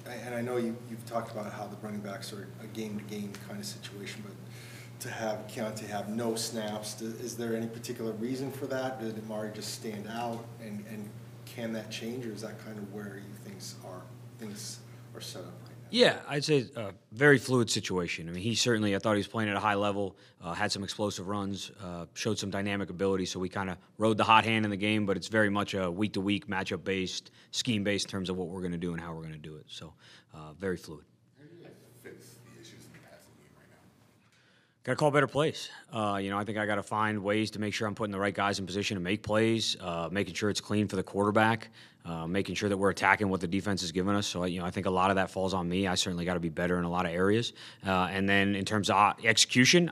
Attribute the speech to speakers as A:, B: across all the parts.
A: and I know you've talked about how the running backs are a game-to-game kind of situation, but to have Keontae have no snaps, is there any particular reason for that? Did Amari just stand out, and can that change, or is that kind of where things are set up right now?
B: Yeah, I'd say a very fluid situation. I mean, I thought he was playing at a high level, had some explosive runs, showed some dynamic ability, so we kind of rode the hot hand in the game, but it's very much a week-to-week, matchup-based, scheme-based in terms of what we're going to do and how we're going to do it. So, very fluid.
C: How do you guys fix the issues in the passing game right now?
B: Got to call better plays. I think I got to find ways to make sure I'm putting the right guys in position to make plays, making sure it's clean for the quarterback, making sure that we're attacking what the defense is giving us. So, I think a lot of that falls on me. I certainly got to be better in a lot of areas. And then in terms of execution,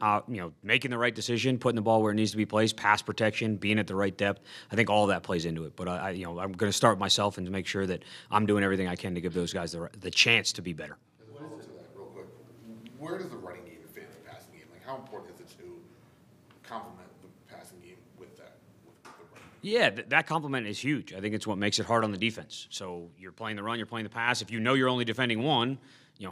B: making the right decision, putting the ball where it needs to be placed, pass protection, being at the right depth, I think all of that plays into it. But, I'm going to start myself and to make sure that I'm doing everything I can to give those guys the chance to be better.
C: Real quick, where does the running game fit in the passing game? Like, how important is it to complement the passing game with the running game?
B: Yeah, that complement is huge. I think it's what makes it hard on the defense. So you're playing the run, you're playing the pass. If you know you're only defending one,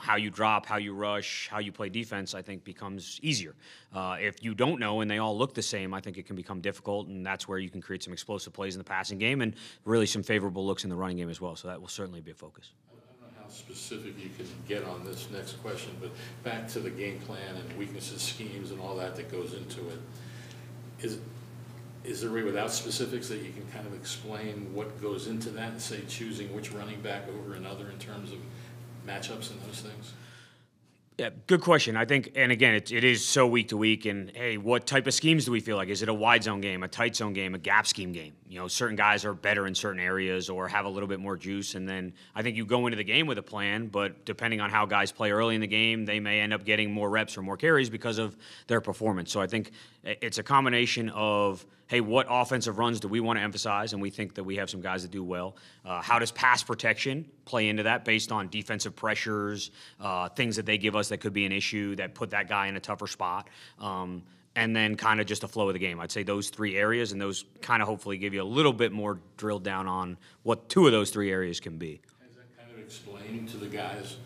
B: how you drop, how you rush, how you play defense, I think becomes easier. If you don't know and they all look the same, I think it can become difficult, and that's where you can create some explosive plays in the passing game and really some favorable looks in the running game as well. So that will certainly be a focus.
D: How specific you can get on this next question, but back to the game plan and weaknesses, schemes, and all that goes into it. Is there a way without specifics that you can kind of explain what goes into that and say choosing which running back over another in terms of matchups and those things?
B: Yeah, good question. I think, and again, it is so week to week. And hey, what type of schemes do we feel like? Is it a wide zone game, a tight zone game, a gap scheme game? Certain guys are better in certain areas or have a little bit more juice. And then I think you go into the game with a plan, but depending on how guys play early in the game, they may end up getting more reps or more carries because of their performance. So I think it's a combination of, hey, what offensive runs do we want to emphasize? And we think that we have some guys that do well. How does pass protection play into that based on defensive pressures, things that they give us that could be an issue that put that guy in a tougher spot? And then kind of just the flow of the game. I'd say those three areas, and those kind of hopefully give you a little bit more drilled down on what two of those three areas can be.
D: Has that kind of explained to the guys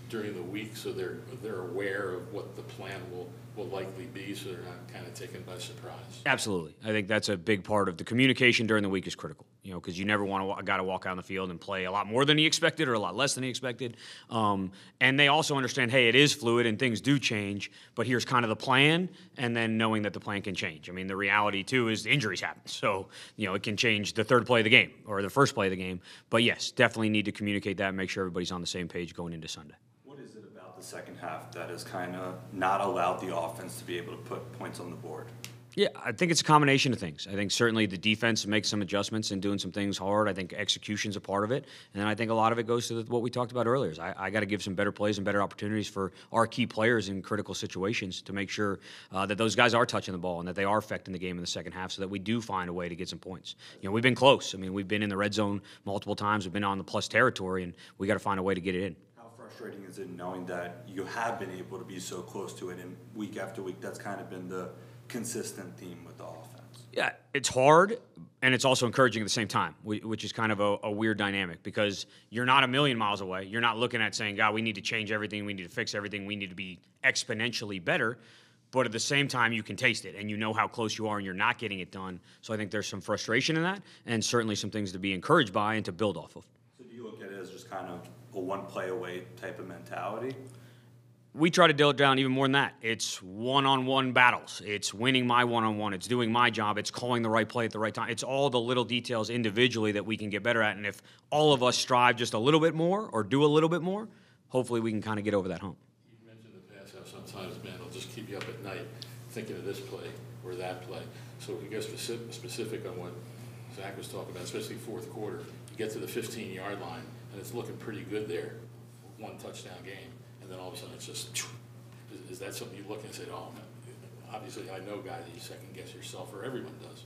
D: during the week so they're aware of what the plan will likely be, so they're not kind of taken by surprise?
B: Absolutely. I think that's a big part of the communication during the week is critical, because you never want a guy to walk out on the field and play a lot more than he expected or a lot less than he expected. And they also understand, hey, it is fluid and things do change, but here's kind of the plan, and then knowing that the plan can change. I mean, the reality, too, is injuries happen. So, it can change the third play of the game or the first play of the game. But, yes, definitely need to communicate that and make sure everybody's on the same page going into Sunday.
E: Second half that has kind of not allowed the offense to be able to put points on the board?
B: Yeah, I think it's a combination of things. I think certainly the defense makes some adjustments and doing some things hard. I think execution's a part of it. And then I think a lot of it goes to what we talked about earlier. Is I got to give some better plays and better opportunities for our key players in critical situations to make sure that those guys are touching the ball and that they are affecting the game in the second half so that we do find a way to get some points. We've been close. I mean, we've been in the red zone multiple times. We've been on the plus territory, and we got to find a way to get it in.
E: Frustrating is it knowing that you have been able to be so close to it, and week after week that's kind of been the consistent theme with the offense?
B: Yeah, it's hard, and it's also encouraging at the same time, which is kind of a weird dynamic because you're not a million miles away. You're not looking at saying, God, we need to change everything, we need to fix everything, we need to be exponentially better. But at the same time, you can taste it, and you know how close you are, and you're not getting it done. So I think there's some frustration in that, and certainly some things to be encouraged by and to build off of.
E: So do you look at it as just kind of a one-play-away type of mentality?
B: We try to dill it down even more than that. It's one-on-one battles. It's winning my one-on-one. It's doing my job. It's calling the right play at the right time. It's all the little details individually that we can get better at. And if all of us strive just a little bit more or do a little bit more, hopefully we can kind of get over that hump.
D: You mentioned in the past how sometimes, man, it'll just keep you up at night thinking of this play or that play. So if we get specific on what Zach was talking about, especially fourth quarter, you get to the 15-yard line, and it's looking pretty good there, one touchdown game, and then all of a sudden it's just, is that something you look and say, oh, man, obviously I know, guys, you second guess yourself, or everyone does.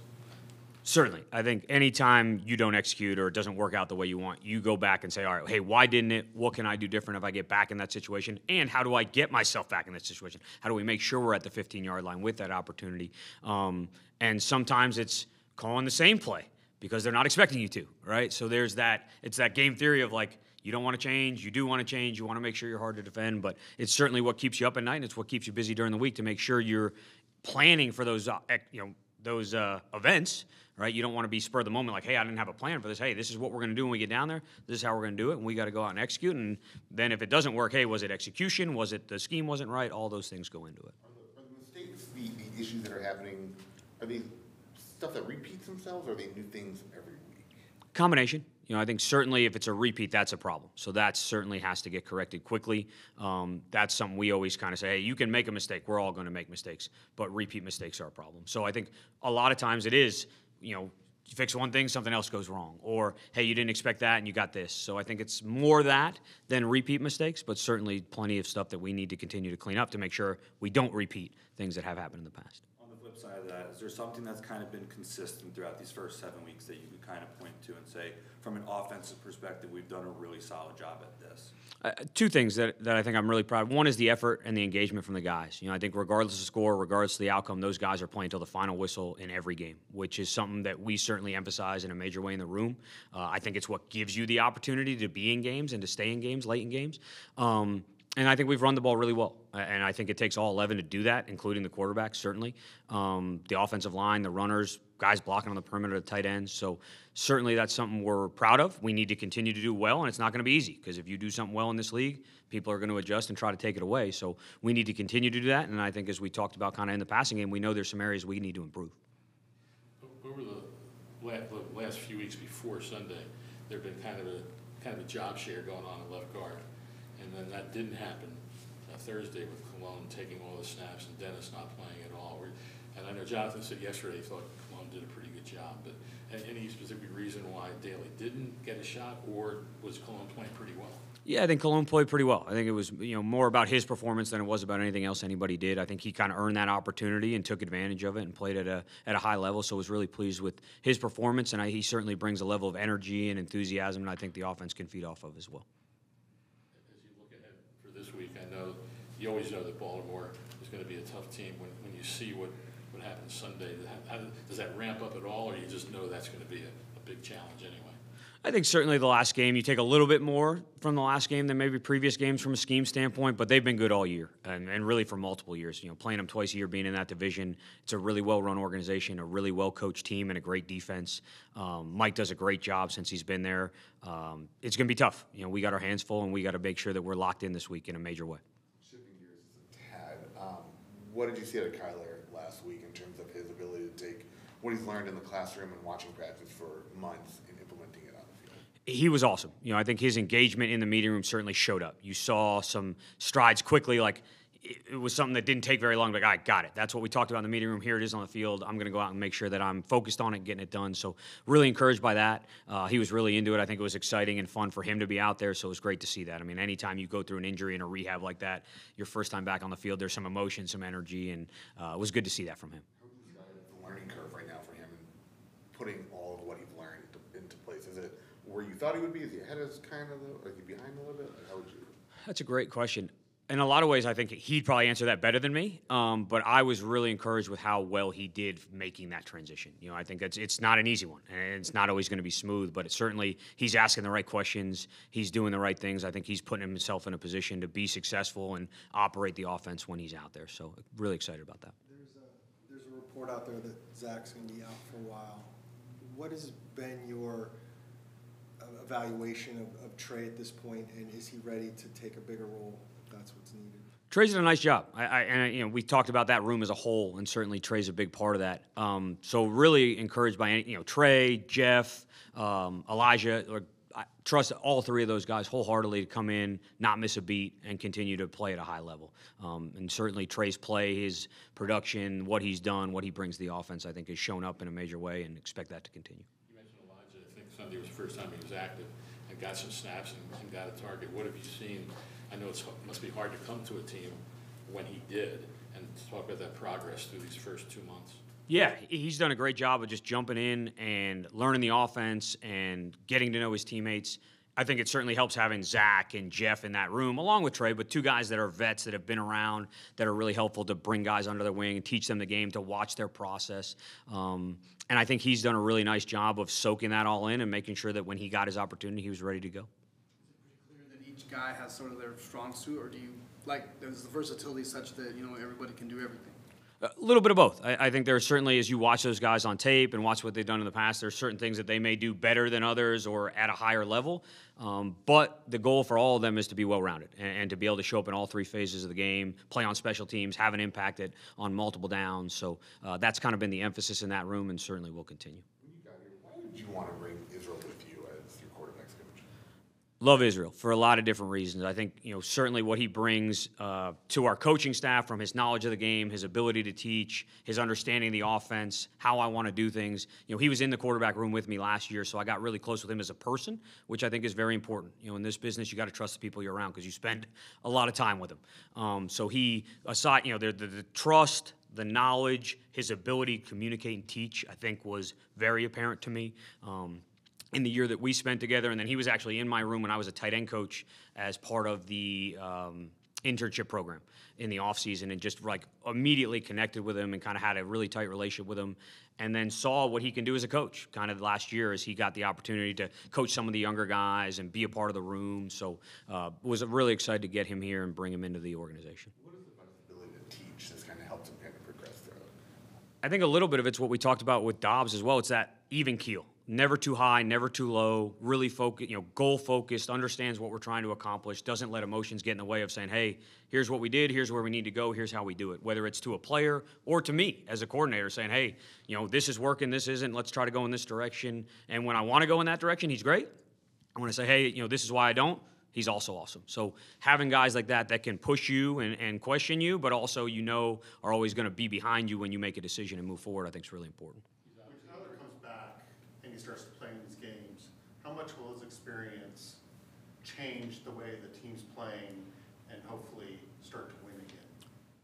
B: Certainly. I think anytime you don't execute or it doesn't work out the way you want, you go back and say, all right, hey, why didn't it? What can I do different if I get back in that situation? And how do I get myself back in that situation? How do we make sure we're at the 15-yard line with that opportunity? And sometimes it's calling the same play, because they're not expecting you to, right? So there's that, it's that game theory of like, you don't want to change, you do want to change, you want to make sure you're hard to defend, but it's certainly what keeps you up at night, and it's what keeps you busy during the week to make sure you're planning for those, those events, right? You don't want to be spur of the moment, like, hey, I didn't have a plan for this. Hey, this is what we're going to do when we get down there. This is how we're going to do it, and we got to go out and execute. And then if it doesn't work, hey, was it execution? Was it the scheme wasn't right? All those things go into it.
C: Are the mistakes, the issues that are happening, are they stuff that repeats themselves, or are they new things every week?
B: Combination. I think certainly if it's a repeat, that's a problem. So that certainly has to get corrected quickly. That's something we always kind of say, hey, you can make a mistake. We're all going to make mistakes, but repeat mistakes are a problem. So I think a lot of times it is, you fix one thing, something else goes wrong. Or, hey, you didn't expect that and you got this. So I think it's more that than repeat mistakes, but certainly plenty of stuff that we need to continue to clean up to make sure we don't repeat things that have happened in the past.
E: On the flip side of that, is there something that's kind of been consistent throughout these first 7 weeks that you can kind of point to and say, from an offensive perspective, we've done a really solid job at this?
B: Two things that I think I'm really proud of. One is the effort and the engagement from the guys. I think regardless of score, regardless of the outcome, those guys are playing till the final whistle in every game, which is something that we certainly emphasize in a major way in the room. I think it's what gives you the opportunity to be in games and to stay in games, late in games. And I think we've run the ball really well. And I think it takes all 11 to do that, including the quarterback, certainly. The offensive line, the runners, guys blocking on the perimeter, the tight ends. So certainly that's something we're proud of. We need to continue to do well, and it's not going to be easy because if you do something well in this league, people are going to adjust and try to take it away. So we need to continue to do that. And I think as we talked about kind of in the passing game, we know there's some areas we need to improve.
D: Over the last few weeks before Sunday, there had been kind of a job share going on at left guard. And then that didn't happen Thursday with Cologne taking all the snaps and Dennis not playing at all. And I know Jonathan said yesterday he thought Cologne did a pretty good job, but any specific reason why Daly didn't get a shot, or was Cologne playing pretty well?
B: Yeah, I think Cologne played pretty well. I think it was more about his performance than it was about anything else anybody did. I think he kind of earned that opportunity and took advantage of it and played at a high level. So I was really pleased with his performance, and he certainly brings a level of energy and enthusiasm, and I think the offense can feed off of as well.
D: As you look ahead for this week, I know you always know that Baltimore is going to be a tough team. When you see what happens Sunday, does that ramp up at all, or you just know that's going to be a big challenge anyway?
B: I think certainly the last game, you take a little bit more from the last game than maybe previous games from a scheme standpoint, but they've been good all year and really for multiple years. Playing them twice a year, being in that division, it's a really well-run organization, a really well-coached team, and a great defense. Mike does a great job since he's been there. It's going to be tough. We got our hands full, and we got to make sure that we're locked in this week in a major way.
C: Shifting gears a tad, what did you see out of Kyler last week in terms of his ability to take what he's learned in the classroom and watching practice for months and implementing it on the field?
B: He was awesome. I think his engagement in the meeting room certainly showed up. You saw some strides quickly, like it was something that didn't take very long, but I got it. That's what we talked about in the meeting room. Here it is on the field. I'm going to go out and make sure that I'm focused on it, getting it done. So really encouraged by that. He was really into it. I think it was exciting and fun for him to be out there, so it was great to see that. I mean, anytime you go through an injury and a rehab like that, your first time back on the field, there's some emotion, some energy, and it was good to see that from him.
C: How would you describe the learning curve right now for him and putting all of what he's learned into place? Is it where you thought he would be? Is he ahead of kind of, or is he behind a little bit? Like, how would you?
B: That's a great question. In a lot of ways, I think he'd probably answer that better than me. But I was really encouraged with how well he did making that transition. I think it's not an easy one, and it's not always going to be smooth. But certainly, he's asking the right questions. He's doing the right things. I think he's putting himself in a position to be successful and operate the offense when he's out there. So really excited about that.
A: There's a report out there that Zach's going to be out for a while. What has been your evaluation of Trey at this point, and is he ready to take a bigger role? That's what's needed.
B: Trey's done a nice job. We talked about that room as a whole, and certainly Trey's a big part of that. So really encouraged by Trey, Jeff, Elijah. I trust all three of those guys wholeheartedly to come in, not miss a beat, and continue to play at a high level. And certainly Trey's play, his production, what he's done, what he brings to the offense, I think has shown up in a major way, and expect that to continue.
D: You mentioned Elijah. I think Sunday was the first time he was active and got some snaps and got a target. What have you seen? I know it must be hard to come to a team when he did, and talk about that progress through these first 2 months.
B: Yeah, he's done a great job of just jumping in and learning the offense and getting to know his teammates. I think it certainly helps having Zach and Jeff in that room, along with Trey, but two guys that are vets that have been around that are really helpful to bring guys under their wing and teach them the game, to watch their process. And I think he's done a really nice job of soaking that all in and making sure that when he got his opportunity, he was ready to go.
F: Clear that each guy has sort of their strong suit, or do you is the versatility such that everybody can do everything?
B: A little bit of both. I think there's certainly, as you watch those guys on tape and watch what they've done in the past, there's certain things that they may do better than others or at a higher level. But the goal for all of them is to be well-rounded and to be able to show up in all three phases of the game, play on special teams, have an impact on multiple downs. So that's kind of been the emphasis in that room, and certainly will continue.
C: When you got here, why did you want to bring Israel with you as your quarterback's coach?
B: Love Israel for a lot of different reasons. I think, certainly what he brings to our coaching staff, from his knowledge of the game, his ability to teach, his understanding of the offense, how I want to do things. He was in the quarterback room with me last year, so I got really close with him as a person, which I think is very important. In this business, you got to trust the people you're around because you spend a lot of time with them. So he, aside, the trust, the knowledge, his ability to communicate and teach, I think was very apparent to me. In the year that we spent together, and then he was actually in my room when I was a tight end coach as part of the internship program in the offseason, and just immediately connected with him and kind of had a really tight relationship with him, and then saw what he can do as a coach kind of last year as he got the opportunity to coach some of the younger guys and be a part of the room. So was really excited to get him here and bring him into the organization.
C: What is the ability to teach that's kind of helped him kind of progress throughout?
B: I think a little bit of it's what we talked about with Dobbs as well. It's that even keel. Never too high, never too low, really focused, goal-focused, understands what we're trying to accomplish, doesn't let emotions get in the way of saying, hey, here's what we did, here's where we need to go, here's how we do it. Whether it's to a player or to me as a coordinator saying, hey, this is working, this isn't, let's try to go in this direction. And when I want to go in that direction, he's great. I want to say, hey, this is why I don't. He's also awesome. So having guys like that can push you and question you, but also are always going to be behind you when you make a decision and move forward, I think is really important.
G: When Tyler comes back and he starts playing these games, how much will his experience change the way the team's playing and hopefully start to win again?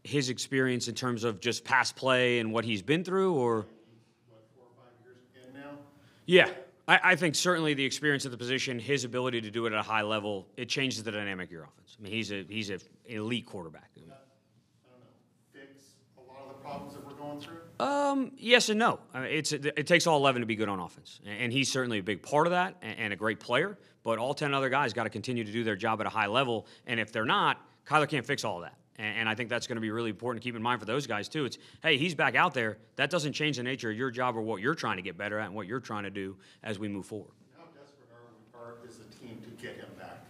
B: His experience in terms of just past play and what he's been through, or?
G: What, 4 or 5 years in now?
B: Yeah. I think certainly the experience of the position, his ability to do it at a high level, it changes the dynamic of your offense. I mean, he's an elite quarterback.
G: I don't know, fix a lot of the problems that we're going through?
B: Yes and no. I mean, it takes all 11 to be good on offense, and he's certainly a big part of that and a great player. But all 10 other guys got to continue to do their job at a high level, and if they're not, Kyler can't fix all of that. And I think that's going to be really important to keep in mind for those guys, too. It's, hey, he's back out there. That doesn't change the nature of your job or what you're trying to get better at and what you're trying to do as we move forward.
G: How desperate is the team to get him back?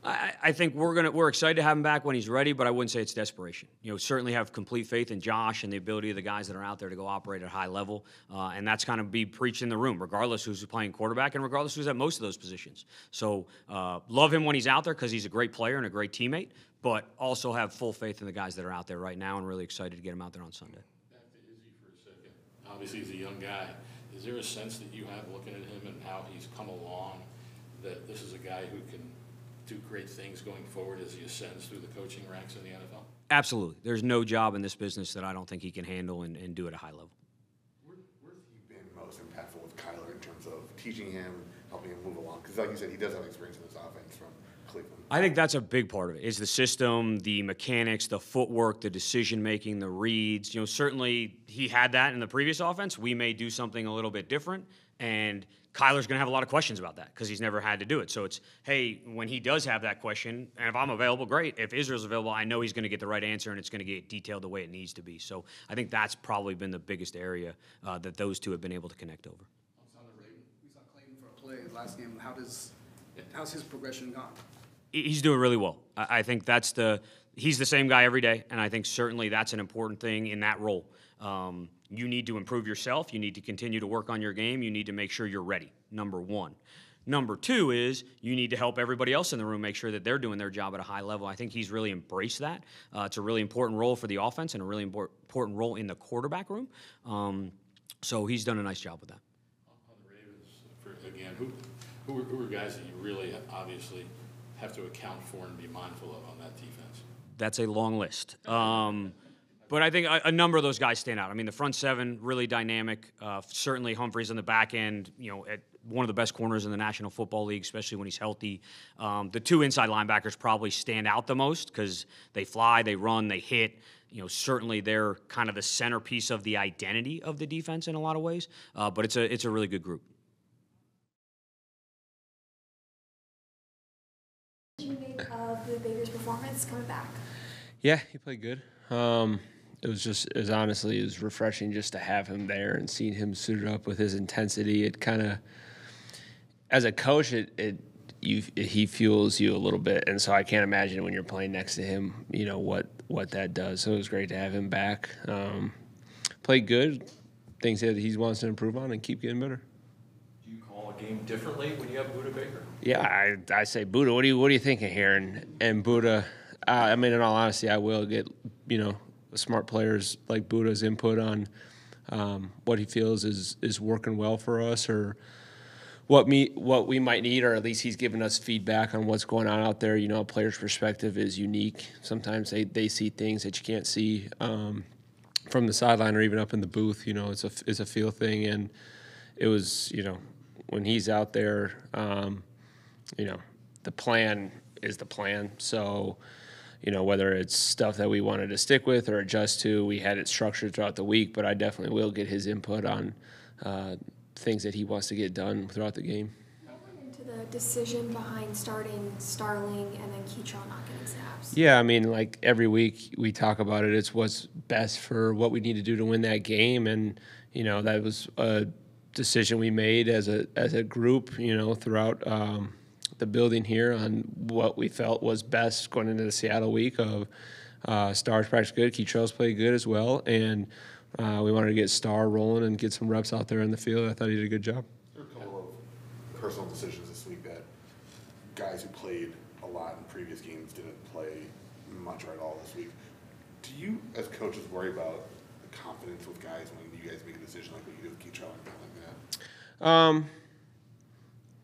B: I think we're excited to have him back when he's ready, but I wouldn't say it's desperation. Certainly have complete faith in Josh and the ability of the guys that are out there to go operate at a high level, and that's kind of be preached in the room, regardless who's playing quarterback and regardless who's at most of those positions. So love him when he's out there because he's a great player and a great teammate, but also have full faith in the guys that are out there right now and really excited to get him out there on Sunday.
D: Back to Izzy for a second. Obviously, he's a young guy. Is there a sense that you have looking at him and how he's come along that this is a guy who can do great things going forward as he ascends through the coaching ranks in the NFL?
B: Absolutely. There's no job in this business that I don't think he can handle and do at a high level.
C: Where's he been most impactful with Kyler in terms of teaching him, helping him move along? Because like you said, he does have experience in this offense from Cleveland.
B: I think that's a big part of it, is the system, the mechanics, the footwork, the decision-making, the reads. Certainly he had that in the previous offense. We may do something a little bit different, and Kyler's going to have a lot of questions about that because he's never had to do it. So it's, hey, when he does have that question, and if I'm available, great. If Israel's available, I know he's going to get the right answer, and it's going to get detailed the way it needs to be. So I think that's probably been the biggest area that those two have been able to connect over.
F: We saw Clayton for a play last game. How's his progression gone?
B: He's doing really well. I think he's the same guy every day, and I think certainly that's an important thing in that role. You need to improve yourself. You need to continue to work on your game. You need to make sure you're ready, number one. Number two is you need to help everybody else in the room make sure that they're doing their job at a high level. I think he's really embraced that. It's a really important role for the offense and a really important role in the quarterback room. So he's done a nice job with that.
D: On the Ravens, again, who are guys that you really obviously have to account for and be mindful of on that defense?
B: That's a long list. But I think a number of those guys stand out. I mean, the front seven, really dynamic. Certainly Humphreys on the back end, one of the best corners in the National Football League, especially when he's healthy. The two inside linebackers probably stand out the most because they fly, they run, they hit. Certainly they're kind of the centerpiece of the identity of the defense in a lot of ways. But it's a really good group.
H: What did you make of the Baker's performance coming back?
I: Yeah, he played good. It was refreshing just to have him there and seeing him suited up with his intensity. It kind of, as a coach, he fuels you a little bit, and so I can't imagine when you're playing next to him, what that does. So it was great to have him back. Played good. Things that he wants to improve on and keep getting better.
J: Do you call a game differently when you have Budda Baker?
I: Yeah, I say Budda. What are you thinking here? And Budda. In all honesty, I will get smart players like Budda's input on what he feels is working well for us, or what we might need, or at least he's giving us feedback on what's going on out there. A player's perspective is unique. Sometimes they see things that you can't see from the sideline or even up in the booth. It's a feel thing, and it was when he's out there, the plan is the plan. So. Whether it's stuff that we wanted to stick with or adjust to, we had it structured throughout the week, but I definitely will get his input on things that he wants to get done throughout the game.
H: What went into the decision behind starting Starling and then Keytrell not getting snaps?
I: Yeah, like every week we talk about it. It's what's best for what we need to do to win that game, and that was a decision we made as a group, throughout the building here on what we felt was best going into the Seattle week of Star's practice good, Keytrell's played good as well, and we wanted to get Star rolling and get some reps out there in the field. I thought he did a good job.
C: There were a couple of personal decisions this week that guys who played a lot in previous games didn't play much or at all this week. Do you, as coaches, worry about the confidence with guys when you guys make a decision like what you do with Keytrell and things like that?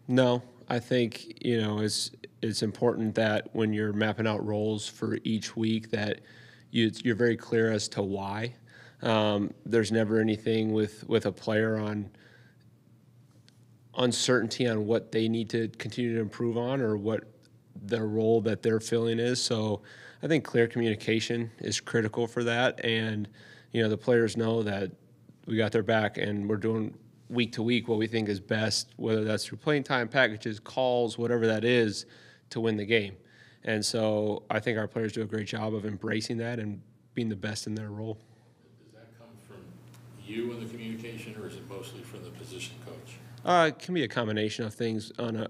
I: No. I think, it's important that when you're mapping out roles for each week that you're very clear as to why. There's never anything with a player on uncertainty on what they need to continue to improve on or what the role that they're filling is. So I think clear communication is critical for that. And, the players know that we got their back and we're doing week to week what we think is best, whether that's through playing time packages, calls, whatever that is, to win the game. And so I think our players do a great job of embracing that and being the best in their role.
D: Does that come from you in the communication, or is it mostly from the position coach?
I: It can be a combination of things on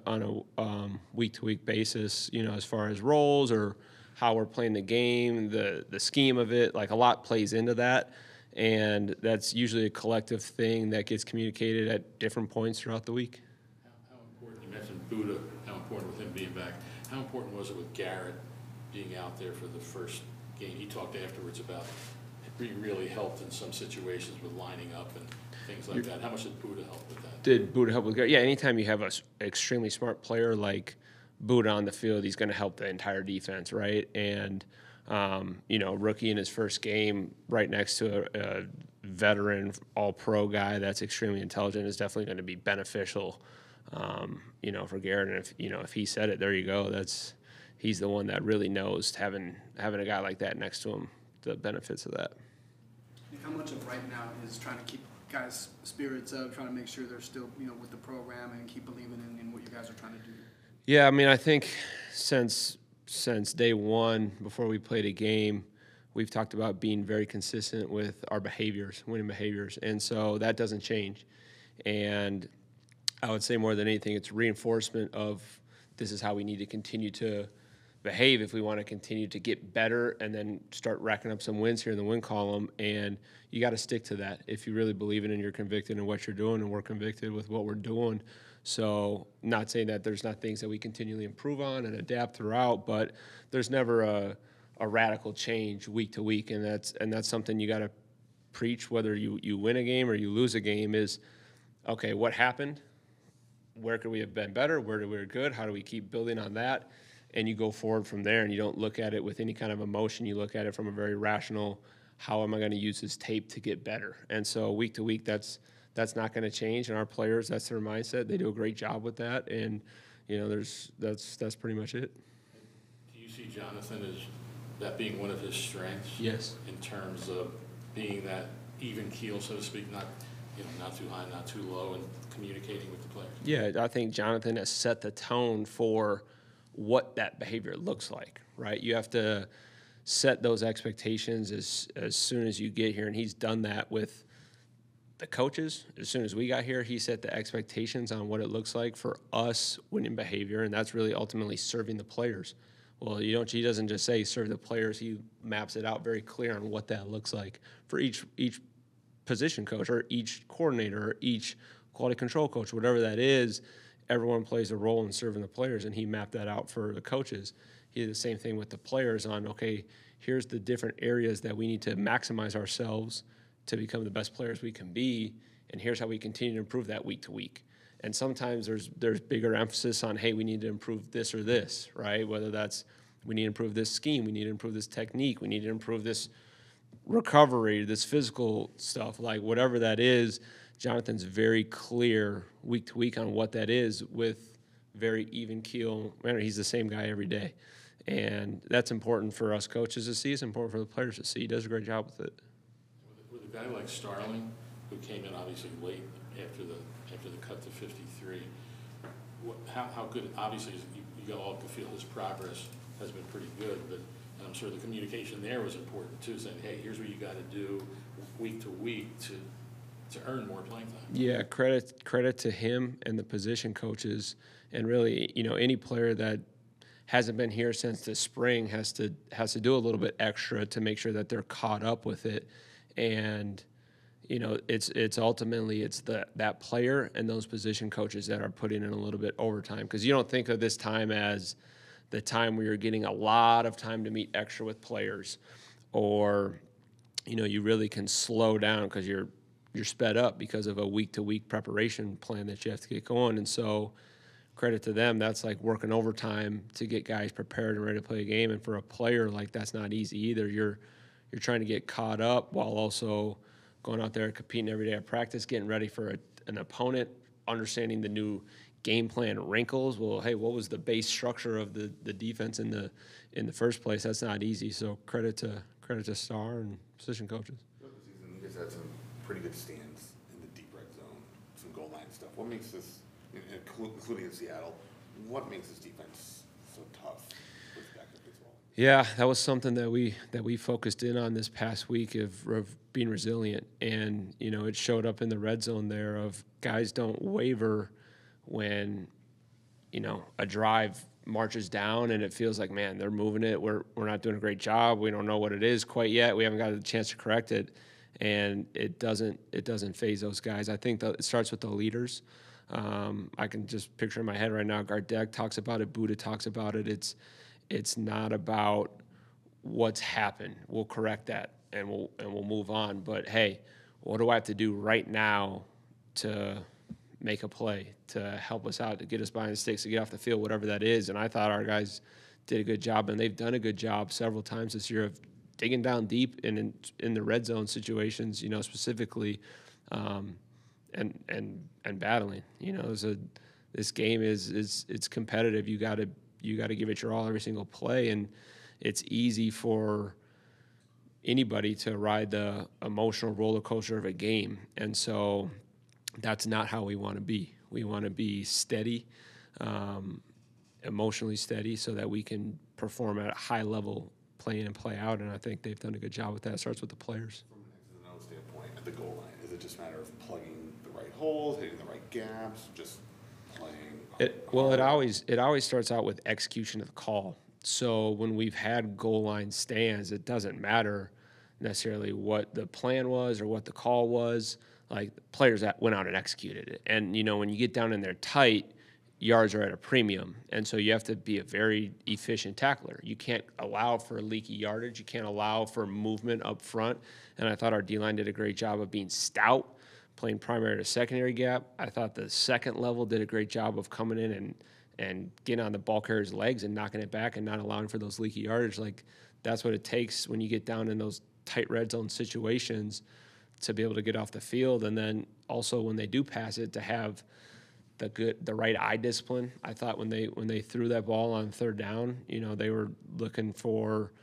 I: a week to week basis, as far as roles or how we're playing the game, the scheme of it, a lot plays into that. And that's usually a collective thing that gets communicated at different points throughout the week.
D: How important, you mentioned Budda, how important with him being back. How important was it with Garrett being out there for the first game? He talked afterwards about he really helped in some situations with lining up and things like that. How much did Budda help with that?
I: Did Budda help with Garrett? Yeah, anytime you have an extremely smart player like Budda on the field, he's going to help the entire defense, right? And rookie in his first game right next to a veteran all-pro guy that's extremely intelligent is definitely going to be beneficial, for Garrett. And if he said it, there you go. He's the one that really knows having a guy like that next to him, the benefits of that.
F: How much of right now is trying to keep guys' spirits up, trying to make sure they're still, with the program and keep believing in what you guys are trying to do?
I: Yeah, I think since day one, before we played a game, we've talked about being very consistent with our behaviors, winning behaviors, and so that doesn't change. And I would say more than anything, it's reinforcement of this is how we need to continue to behave if we want to continue to get better and then start racking up some wins here in the win column. And you got to stick to that if you really believe in it and you're convicted in what you're doing, and we're convicted with what we're doing. So not saying that there's not things that we continually improve on and adapt throughout, but there's never a radical change week to week, and that's something you got to preach whether you win a game or you lose a game is, okay, what happened? Where could we have been better? Where we were good? How do we keep building on that? And you go forward from there, and you don't look at it with any kind of emotion. You look at it from a very rational, how am I going to use this tape to get better? And so week to week, that's that's not going to change. And our players, that's their mindset. They do a great job with that. And, that's pretty much it.
D: Do you see Jonathan as that being one of his strengths?
I: Yes.
D: In terms of being that even keel, so to speak, not too high, not too low, and communicating with the players?
I: Yeah, I think Jonathan has set the tone for what that behavior looks like, right? You have to set those expectations as soon as you get here, and he's done that with the coaches. As soon as we got here, he set the expectations on what it looks like for us winning behavior, and that's really ultimately serving the players. Well, he doesn't just say serve the players, he maps it out very clear on what that looks like for each position coach or each coordinator or each quality control coach, whatever that is. Everyone plays a role in serving the players, and he mapped that out for the coaches. He did the same thing with the players on, okay, here's the different areas that we need to maximize ourselves to become the best players we can be, and here's how we continue to improve that week to week. And sometimes there's bigger emphasis on, hey, we need to improve this or this, right? Whether that's we need to improve this scheme, we need to improve this technique, we need to improve this recovery, this physical stuff, like whatever that is. Jonathan's very clear week to week on what that is with very even keel manner. He's the same guy every day. And that's important for us coaches to see. It's important for the players to see. He does a great job with it.
D: With a guy like Starling, who came in obviously late after the cut to 53, how good, obviously, you all can feel his progress has been pretty good, but and I'm sure the communication there was important too, saying, hey, here's what you got to do week to week to earn more playing time. Yeah,
I: credit to him and the position coaches, and really, any player that hasn't been here since the spring has to do a little bit extra to make sure that they're caught up with it. And it's ultimately that player and those position coaches that are putting in a little bit overtime, because you don't think of this time as the time where you're getting a lot of time to meet extra with players, or you really can slow down because you're sped up because of a week-to-week preparation plan that you have to get going. And so credit to them, that's like working overtime to get guys prepared and ready to play a game. And for a player, like, that's not easy either. You're trying to get caught up while also going out there and competing every day at practice, getting ready for an opponent, understanding the new game plan wrinkles. Well, hey, what was the base structure of the defense in the first place? That's not easy. So credit to Star and position coaches.
C: Throughout the season, you guys had some pretty good stands in the deep red zone, some goal line stuff. What makes this, including in Seattle, what makes this defense so tough with backup baseball?
I: Yeah, that was something that we focused in on this past week of being resilient, and it showed up in the red zone there of guys don't waver when a drive marches down and it feels like, man, they're moving it. We're not doing a great job. We don't know what it is quite yet. We haven't got a chance to correct it, and it doesn't phase those guys. I think that it starts with the leaders. I can just picture in my head right now. Gardeck talks about it. Buddha talks about it. It's not about what's happened. We'll correct that and we'll move on. But hey, what do I have to do right now to make a play, to help us out, to get us behind the sticks, to get off the field, whatever that is? And I thought our guys did a good job, and they've done a good job several times this year of digging down deep in the red zone situations, specifically, and battling. This game is competitive. You got to give it your all every single play, and it's easy for anybody to ride the emotional roller coaster of a game. And so that's not how we want to be. We want to be steady, emotionally steady, so that we can perform at a high level, play in and play out. And I think they've done a good job with that. It starts with the players.
C: From an X's and O's standpoint, at the goal line, is it just a matter of plugging the right holes, hitting the right gaps, just playing?
I: It always starts out with execution of the call. So when we've had goal line stands, it doesn't matter necessarily what the plan was or what the call was. Like, players that went out and executed it. And, when you get down in there tight, yards are at a premium. And so you have to be a very efficient tackler. You can't allow for leaky yardage. You can't allow for movement up front. And I thought our D-line did a great job of being stout, playing primary to secondary gap. I thought the second level did a great job of coming in and getting on the ball carrier's legs and knocking it back and not allowing for those leaky yardage. Like, that's what it takes when you get down in those tight red zone situations to be able to get off the field, and then also when they do pass it, to have the right eye discipline. I thought when they threw that ball on third down, they were looking for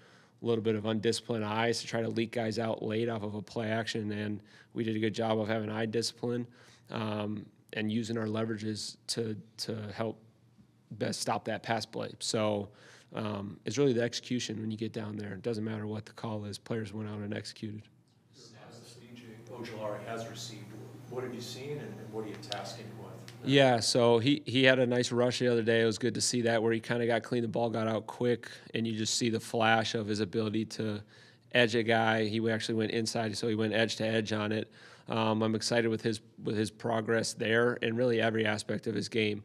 I: a little bit of undisciplined eyes to try to leak guys out late off of a play action, and we did a good job of having eye discipline and using our leverages to help best stop that pass play. So it's really the execution when you get down there. It doesn't matter what the call is. Players went out and executed.
J: Snaps DJ Ojulari has received. What have you seen, and what are you tasking him with?
I: Yeah, so he had a nice rush the other day. It was good to see that, where he kind of got clean, the ball got out quick, and you just see the flash of his ability to edge a guy. He actually went inside, so he went edge to edge on it. I'm excited with his progress there and really every aspect of his game.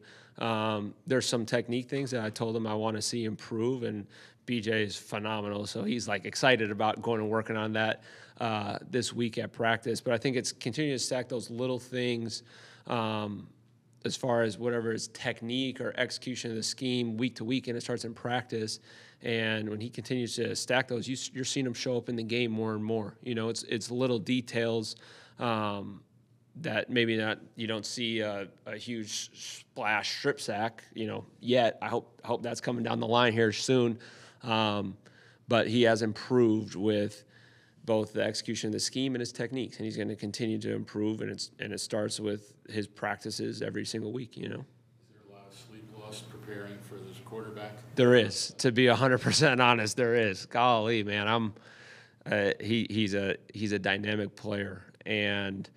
I: There's some technique things that I told him I want to see improve, and BJ is phenomenal. So he's like excited about going and working on that this week at practice. But I think it's continuing to stack those little things as far as whatever is technique or execution of the scheme week to week, and it starts in practice. And when he continues to stack those, you're seeing him show up in the game more and more. It's little details that maybe you don't see a huge splash strip sack, yet. I hope that's coming down the line here soon. But he has improved with both the execution of the scheme and his techniques, and he's going to continue to improve. And it starts with his practices every single week.
D: Is there a lot of sleep lost preparing for this quarterback?
I: There is, to be 100% honest. There is. Golly, man, he's a dynamic player, and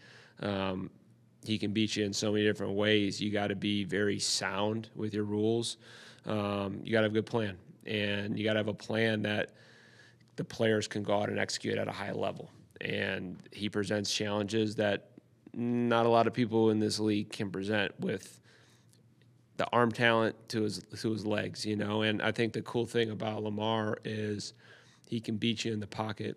I: he can beat you in so many different ways. You got to be very sound with your rules. You got to have a good plan, and you got to have a plan that the players can go out and execute at a high level. And he presents challenges that not a lot of people in this league can present, with the arm talent to his legs, And I think the cool thing about Lamar is he can beat you in the pocket.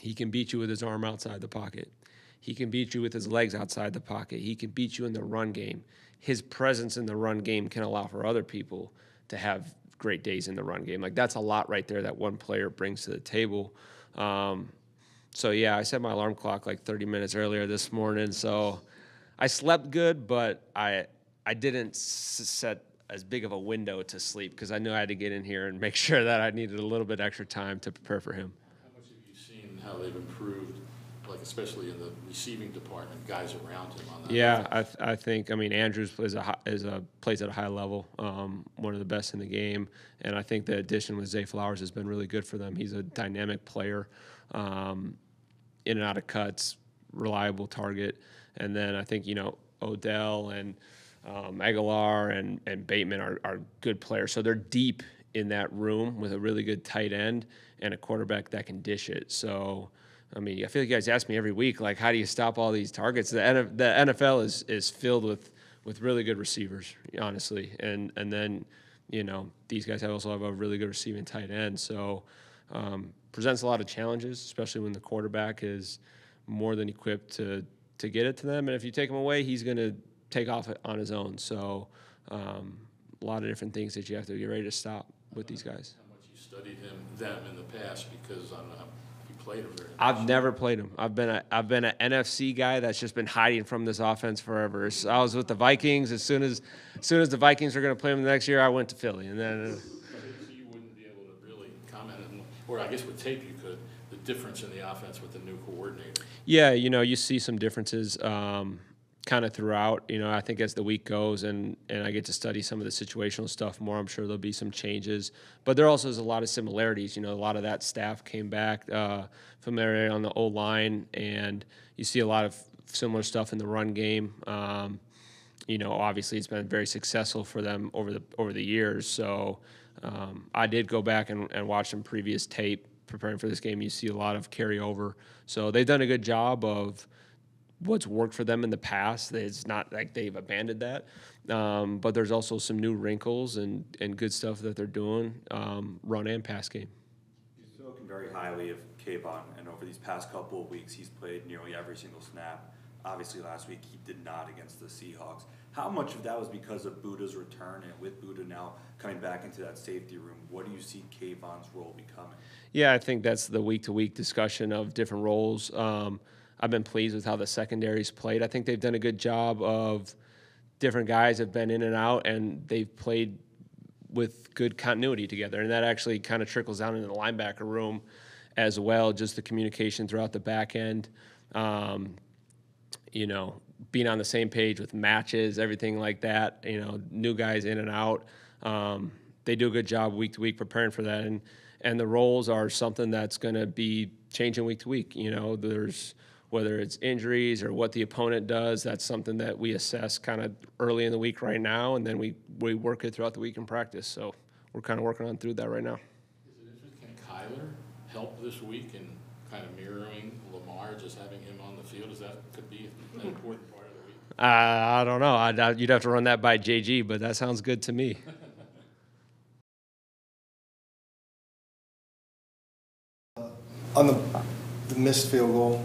I: He can beat you with his arm outside the pocket. He can beat you with his legs outside the pocket. He can beat you in the run game. His presence in the run game can allow for other people to have great days in the run game. Like, that's a lot right there that one player brings to the table. So, yeah, I set my alarm clock like 30 minutes earlier this morning. So I slept good, but I didn't set as big of a window to sleep, because I knew I had to get in here and make sure that I needed a little bit extra time to prepare for him.
D: How much have you seen how they've improved, like especially in the receiving department, guys around him on that?
I: Yeah, I think Andrews plays at a high level, one of the best in the game, and I think the addition with Zay Flowers has been really good for them. He's a dynamic player, in and out of cuts, reliable target, and then I think Odell and Aguilar and Bateman are good players. So they're deep in that room with a really good tight end and a quarterback that can dish it. So, I feel like you guys ask me every week, like, how do you stop all these targets? The NFL is filled with really good receivers, honestly. And then, these guys also have a really good receiving tight end. So presents a lot of challenges, especially when the quarterback is more than equipped to get it to them. And if you take him away, he's going to take off on his own. So a lot of different things that you have to get ready to stop with these guys.
D: How much you studied them in the past, because I don't know if you played them very much.
I: I've never played him. I've been an NFC guy that's just been hiding from this offense forever. So I was with the Vikings. As soon as the Vikings were going to play them the next year, I went to Philly, and then.
D: So you wouldn't be able to really comment on, or I guess with tape you could, the difference in the offense with the new coordinator.
I: Yeah, you see some differences kind of throughout. I think as the week goes and I get to study some of the situational stuff more, I'm sure there'll be some changes. But there also is a lot of similarities. A lot of that staff came back, familiarity on the O-line, and you see a lot of similar stuff in the run game. Obviously it's been very successful for them over the years. So I did go back and watch some previous tape preparing for this game. You see a lot of carryover. So they've done a good job of what's worked for them in the past. It's not like they've abandoned that. But there's also some new wrinkles and good stuff that they're doing, run and pass game.
E: You've spoken very highly of Kayvon, and over these past couple of weeks, he's played nearly every single snap. Obviously, last week he did not against the Seahawks. How much of that was because of Buda's return, and with Buda now coming back into that safety room, what do you see Kayvon's role becoming?
I: Yeah, I think that's the week-to-week discussion of different roles. I've been pleased with how the secondary's played. I think they've done a good job of different guys have been in and out, and they've played with good continuity together. And that actually kind of trickles down into the linebacker room as well, just the communication throughout the back end. You know, being on the same page with matches, everything like that, you know, new guys in and out. They do a good job week to week preparing for that. And the roles are something that's going to be changing week to week. You know, there's, whether it's injuries or what the opponent does, that's something that we assess kind of early in the week right now, and then we work it throughout the week in practice. So we're kind of working on through that right now.
D: Is it interesting, can Kyler help this week in kind of mirroring Lamar, just having him on the field? Is that could be an important part of the week?
I: I don't know. You'd have to run that by JG, but that sounds good to me.
A: On the missed field goal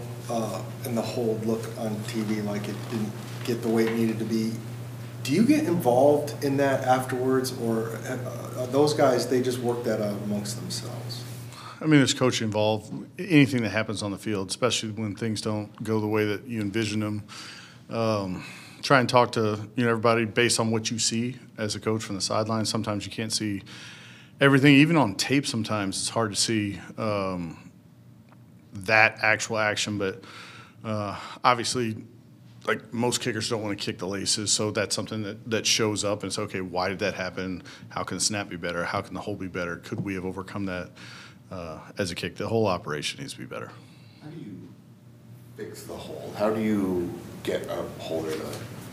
A: and the hold look on TV like it didn't get the way it needed to be, do you get involved in that afterwards, or are those guys, they just work that out amongst themselves?
G: I mean, there's coaching involved. Anything that happens on the field, especially when things don't go the way that you envision them. Try and talk to everybody based on what you see as a coach from the sideline. Sometimes you can't see everything, even on tape. Sometimes it's hard to see that actual action, but obviously, like, most kickers don't want to kick the laces, so that's something that shows up, and it's okay, why did that happen? How can the snap be better? How can the hold be better? Could we have overcome that as a kick? The whole operation needs to be better.
C: How do you fix the hold? How do you get a holder to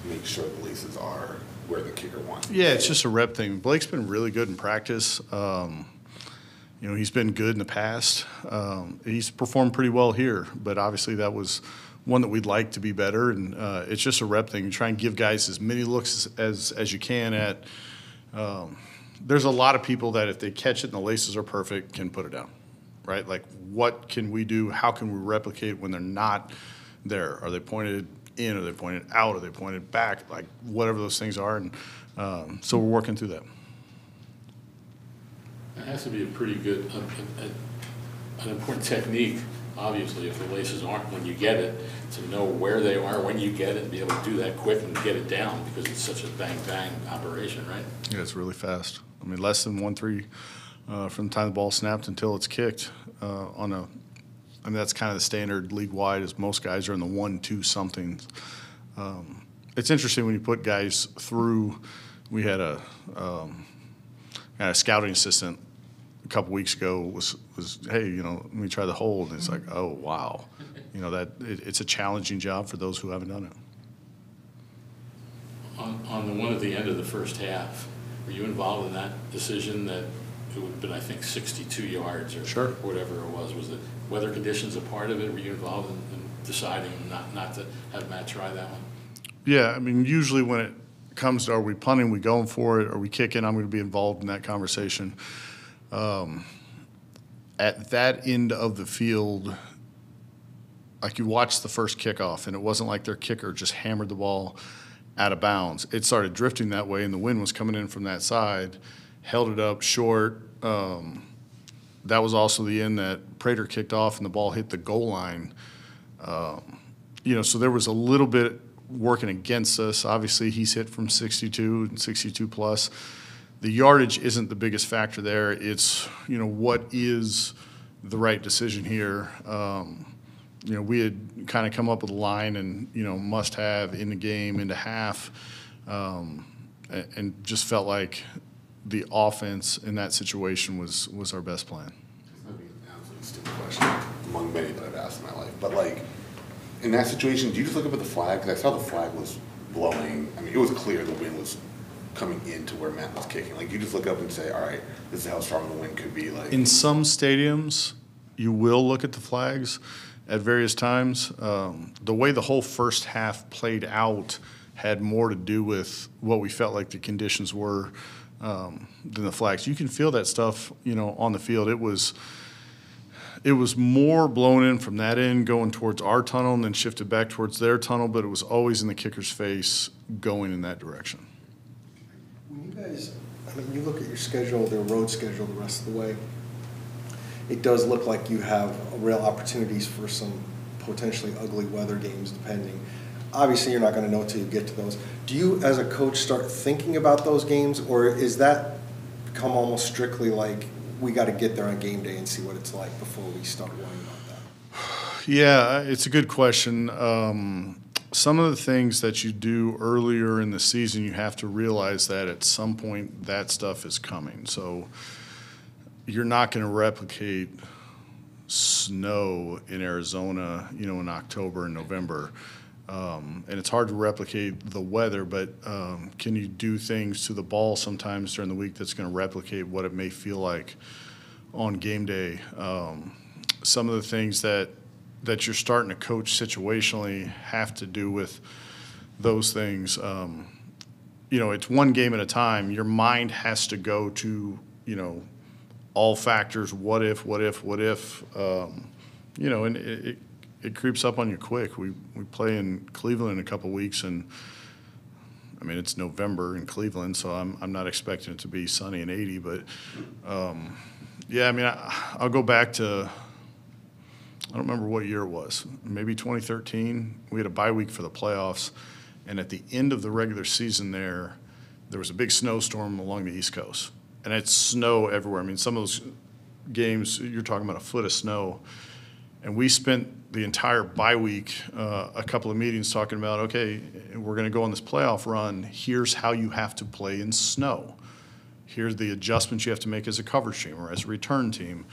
C: make sure the laces are where the kicker wants?
G: Yeah, it's just a rep thing. Blake's been really good in practice. He's been good in the past. He's performed pretty well here, but obviously that was one that we'd like to be better, and it's just a rep thing. You try and give guys as many looks as you can at there's a lot of people that if they catch it and the laces are perfect can put it down, right? Like, what can we do? How can we replicate when they're not there? Are they pointed in? Are they pointed out? Are they pointed back? Like, whatever those things are, and so we're working through that.
D: It has to be a pretty good, an important technique, obviously, if the laces aren't when you get it, to know where they are when you get it and be able to do that quick and get it down, because it's such a bang-bang operation, right? Yeah,
G: it's really fast. I mean, less than 1-3 from the time the ball snapped until it's kicked that's kind of the standard league-wide, is most guys are in the 1-2 somethings. It's interesting when you put guys through. We had a scouting assistant a couple weeks ago was hey, let me try the hold. And it's like, oh, wow. It's a challenging job for those who haven't done it.
D: On the one at the end of the first half, were you involved in that decision that it would have been, I think, 62 yards or
G: Sure.
D: whatever it was? Was the weather conditions a part of it? Were you involved in deciding not to have Matt try that one?
G: Yeah, I mean, usually when it comes to are we punting, we going for it, are we kicking, I'm going to be involved in that conversation. At that end of the field, like, you watched the first kickoff, and it wasn't like their kicker just hammered the ball out of bounds. It started drifting that way, and the wind was coming in from that side, held it up short. That was also the end that Prater kicked off, and the ball hit the goal line. So there was a little bit working against us. Obviously, he's hit from 62 and 62 plus. The yardage isn't the biggest factor there. It's, what is the right decision here? We had kind of come up with a line and, must have in the game into half, and just felt like the offense in that situation was our best plan.
C: This might be an absolutely stupid question among many that I've asked in my life, but, like, in that situation, do you just look up at the flag? Because I saw the flag was blowing. I mean, it was clear the wind was coming into where Matt was kicking. Like, you just look up and say, all right, this is how strong the wind could be. Like,
G: in some stadiums, you will look at the flags at various times. The way the whole first half played out had more to do with what we felt like the conditions were than the flags. You can feel that stuff, on the field. It was more blown in from that end going towards our tunnel and then shifted back towards their tunnel, but it was always in the kicker's face going in that direction.
A: When you guys, you look at your schedule, their road schedule the rest of the way, it does look like you have real opportunities for some potentially ugly weather games depending. Obviously, you're not going to know till you get to those. Do you, as a coach, start thinking about those games, or is that become almost strictly like we got to get there on game day and see what it's like before we start worrying about that?
G: Yeah, it's a good question. Some of the things that you do earlier in the season, you have to realize that at some point that stuff is coming. So you're not going to replicate snow in Arizona, in October and November. And it's hard to replicate the weather, but can you do things to the ball sometimes during the week that's going to replicate what it may feel like on game day? Some of the things that you're starting to coach situationally have to do with those things. It's one game at a time. Your mind has to go to, all factors, what if, and it creeps up on you quick. We play in Cleveland in a couple weeks, and it's November in Cleveland, so I'm not expecting it to be sunny and 80, but I'll go back to, I don't remember what year it was, maybe 2013. We had a bye week for the playoffs, and at the end of the regular season there was a big snowstorm along the East Coast, and it's snow everywhere. Some of those games, you're talking about a foot of snow, and we spent the entire bye week, a couple of meetings talking about, okay, we're going to go on this playoff run. Here's how you have to play in snow. Here's the adjustments you have to make as a coverage team or as a return team.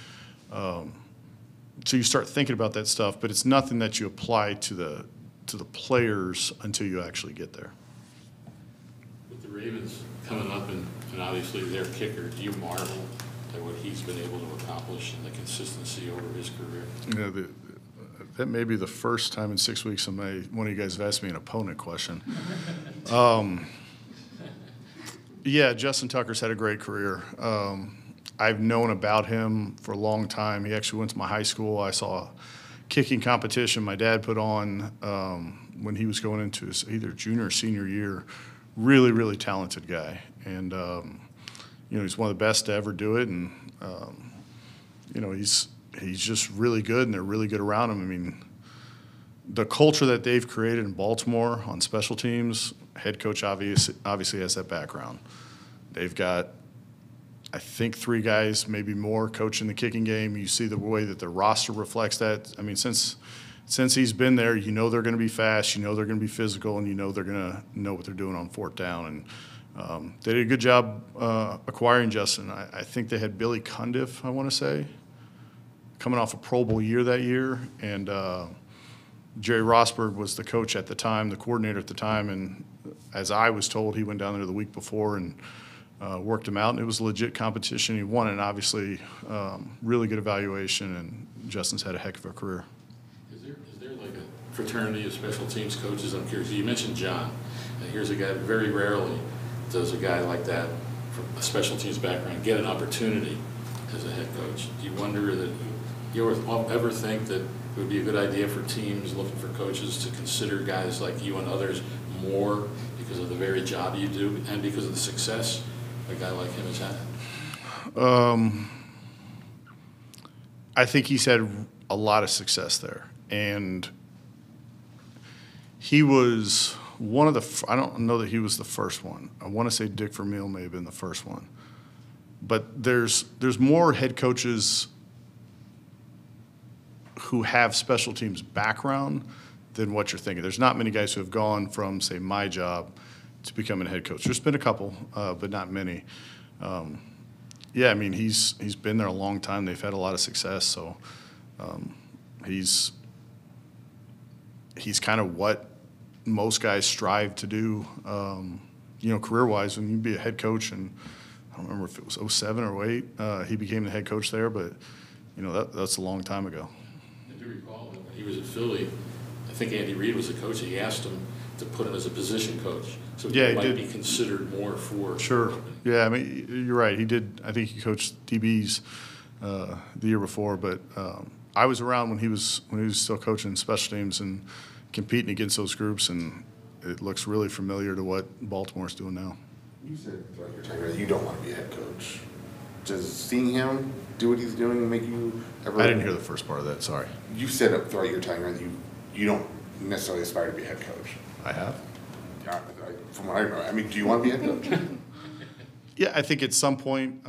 G: So you start thinking about that stuff, but it's nothing that you apply to the players until you actually get there.
D: With the Ravens coming up and obviously their kicker, do you marvel at what he's been able to accomplish and the consistency over his career?
G: That may be the first time in 6 weeks one of you guys have asked me an opponent question. Yeah, Justin Tucker's had a great career. I've known about him for a long time. He actually went to my high school. I saw a kicking competition my dad put on when he was going into his either junior or senior year. Really, really talented guy. And, he's one of the best to ever do it. And, he's just really good, and they're really good around him. The culture that they've created in Baltimore on special teams, head coach obviously has that background. They've got, I think, 3 guys, maybe more, coaching the kicking game. You see the way that their roster reflects that. Since he's been there, they're going to be fast, they're going to be physical, and they're going to know what they're doing on fourth down. And they did a good job acquiring Justin. I think they had Billy Cundiff, I want to say, coming off a Pro Bowl year that year. And Jerry Rosberg was the coach at the time, the coordinator at the time. And as I was told, he went down there the week before and worked him out, and it was a legit competition. He won it, and obviously really good evaluation, and Justin's had a heck of a career.
D: Is there like a fraternity of special teams coaches? I'm curious. You mentioned John. Here's a guy, very rarely does a guy like that from a special teams background get an opportunity as a head coach. Do you wonder that you ever think that it would be a good idea for teams looking for coaches to consider guys like you and others more because of the very job you do and because of the success a guy like him has had?
G: I think he's had a lot of success there, and he was one of the. I don't know that he was the first one. I want to say Dick Vermeil may have been the first one, but there's more head coaches who have special teams background than what you're thinking. There's not many guys who have gone from, say, my job to becoming a head coach. There's been a couple, but not many. He's been there a long time. They've had a lot of success, so he's kind of what most guys strive to do, career-wise. When you be a head coach, and I don't remember if it was 07 or 08, he became the head coach there, but that's a long time ago.
D: I do recall that when he was at Philly, I think Andy Reid was the coach. He asked him to put him as a position coach, so he might be considered more for.
G: Sure. Yeah, you're right. He did. I think he coached DBs the year before, but I was around when he was still coaching special teams and competing against those groups, and it looks really familiar to what Baltimore's doing now.
C: You said throughout your time that you don't want to be a head coach. does seeing him do what he's doing make you ever?
G: I didn't hear the first part of that, sorry.
C: You said it throughout your time that you don't necessarily aspire to be a head coach.
G: I have?
C: From what I know, I mean, do you want to be a head coach?
G: Yeah, I think at some point,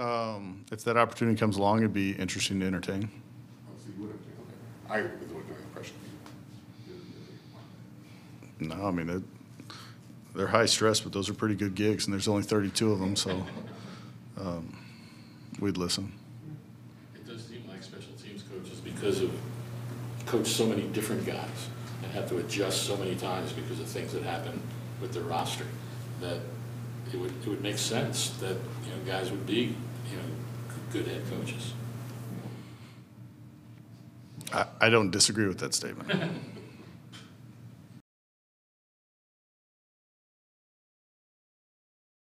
G: if that opportunity comes along, it'd be interesting to entertain.
C: I was looking at the impression.
G: No, I mean, they're high stress, but those are pretty good gigs, and there's only 32 of them, so we'd listen.
D: It does seem like special teams coaches, because of coach so many different guys and have to adjust so many times because of things that happen with their roster, that it would make sense that, guys would be, good head coaches.
G: I don't disagree with that statement.